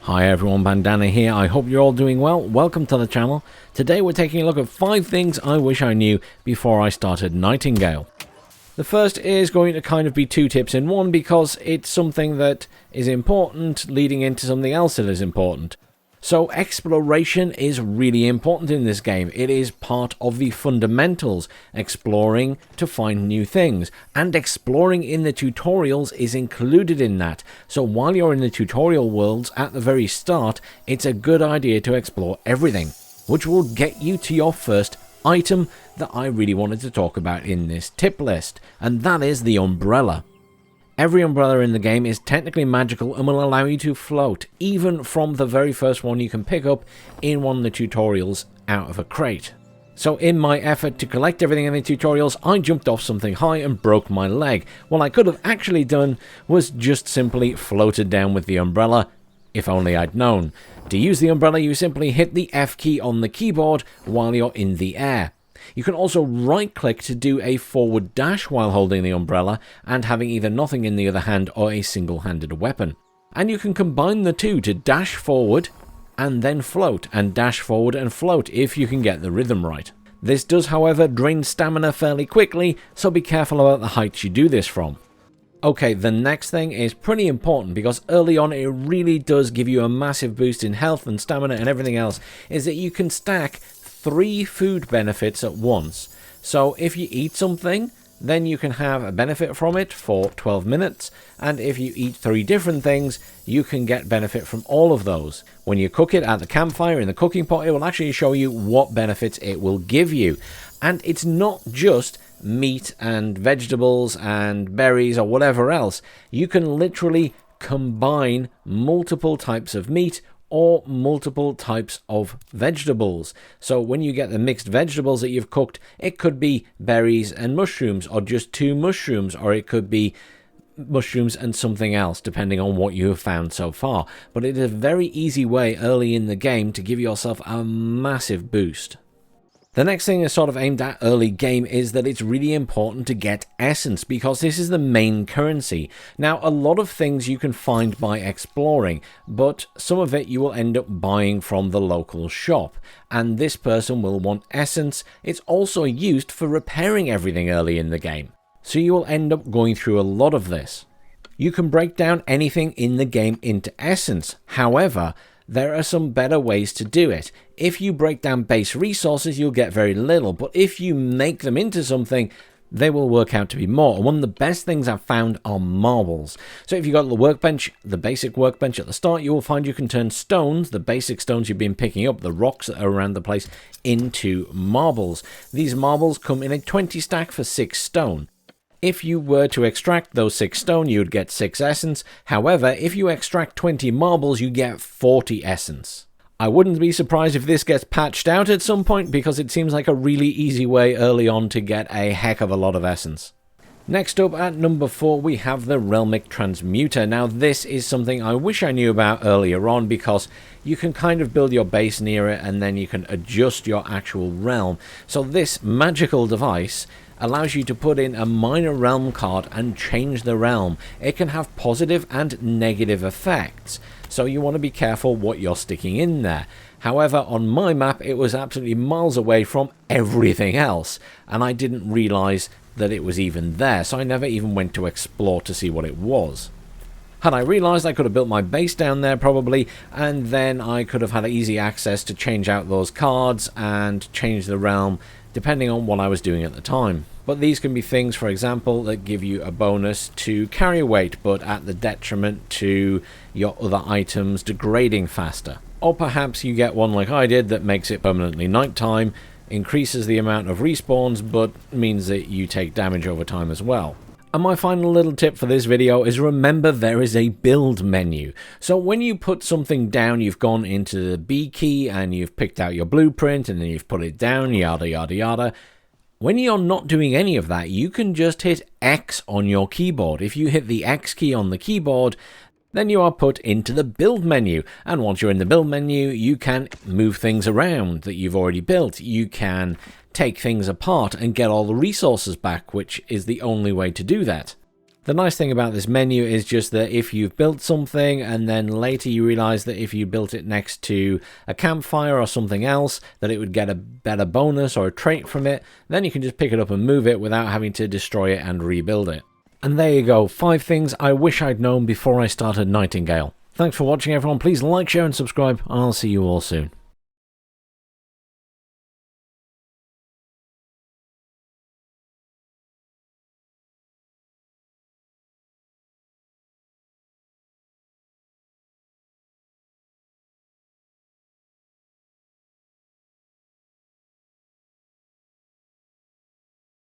Hi everyone, Bandanner here. I hope you're all doing well. Welcome to the channel. Today we're taking a look at 5 things I wish I knew before I started Nightingale. The first is going to kind of be 2 tips in one because it's something that is important leading into something else that is important. So exploration is really important in this game. It is part of the fundamentals, exploring to find new things. And exploring in the tutorials is included in that. So while you're in the tutorial worlds at the very start, it's a good idea to explore everything, which will get you to your first item that I really wanted to talk about in this tip list, and that is the umbrella. Every umbrella in the game is technically magical and will allow you to float, even from the very first one you can pick up in one of the tutorials out of a crate. So in my effort to collect everything in the tutorials, I jumped off something high and broke my leg. What I could have actually done was just simply floated down with the umbrella, if only I'd known. To use the umbrella, you simply hit the F key on the keyboard while you're in the air. You can also right-click to do a forward dash while holding the umbrella and having either nothing in the other hand or a single-handed weapon. And you can combine the two to dash forward and then float, and dash forward and float if you can get the rhythm right. This does, however, drain stamina fairly quickly, so be careful about the heights you do this from. Okay, the next thing is pretty important because early on it really does give you a massive boost in health and stamina and everything else, is that you can stack 3 food benefits at once. So if you eat something, then you can have a benefit from it for 12 minutes, and if you eat 3 different things, you can get benefit from all of those. When you cook it at the campfire in the cooking pot, it will actually show you what benefits it will give you. And it's not just meat and vegetables and berries or whatever else. You can literally combine multiple types of meat or multiple types of vegetables. So when you get the mixed vegetables that you've cooked, it could be berries and mushrooms, or just 2 mushrooms, or it could be mushrooms and something else, depending on what you have found so far. But it is a very easy way early in the game to give yourself a massive boost. The next thing is sort of aimed at early game is that it's really important to get essence because this is the main currency. Now, a lot of things you can find by exploring, but some of it you will end up buying from the local shop. And this person will want essence. It's also used for repairing everything early in the game. So you will end up going through a lot of this. You can break down anything in the game into essence. However, there are some better ways to do it. If you break down base resources, you'll get very little, but if you make them into something, they will work out to be more. One of the best things I've found are marbles. So if you've got the workbench, the basic workbench at the start, you will find you can turn stones, the basic stones you've been picking up, the rocks that are around the place, into marbles. These marbles come in a 20 stack for 6 stone. If you were to extract those 6 stone, you would get 6 essence. However, if you extract 20 marbles, you get 40 essence. I wouldn't be surprised if this gets patched out at some point because it seems like a really easy way early on to get a heck of a lot of essence. Next up at number 4, we have the Realmic Transmuter. Now this is something I wish I knew about earlier on because you can kind of build your base near it and then you can adjust your actual realm. So this magical device allows you to put in a minor realm card and change the realm. It can have positive and negative effects, so you want to be careful what you're sticking in there. However, on my map it was absolutely miles away from everything else, and I didn't realize that it was even there, so I never even went to explore to see what it was. Had I realized, I could have built my base down there probably, and then I could have had easy access to change out those cards and change the realm depending on what I was doing at the time. But these can be things, for example, that give you a bonus to carry weight, but at the detriment to your other items degrading faster. Or perhaps you get one like I did that makes it permanently nighttime, increases the amount of respawns, but means that you take damage over time as well. And my final little tip for this video is remember there is a build menu. So when you put something down, you've gone into the B key and you've picked out your blueprint and then you've put it down, yada yada yada. When you're not doing any of that, you can just hit X on your keyboard. If you hit the X key on the keyboard, then you are put into the build menu. And once you're in the build menu, you can move things around that you've already built. You can take things apart and get all the resources back, which is the only way to do that. The nice thing about this menu is just that if you've built something and then later you realize that if you built it next to a campfire or something else, that it would get a better bonus or a trait from it, then you can just pick it up and move it without having to destroy it and rebuild it. And there you go, 5 things I wish I'd known before I started Nightingale. Thanks for watching everyone, please like, share and subscribe, and I'll see you all soon.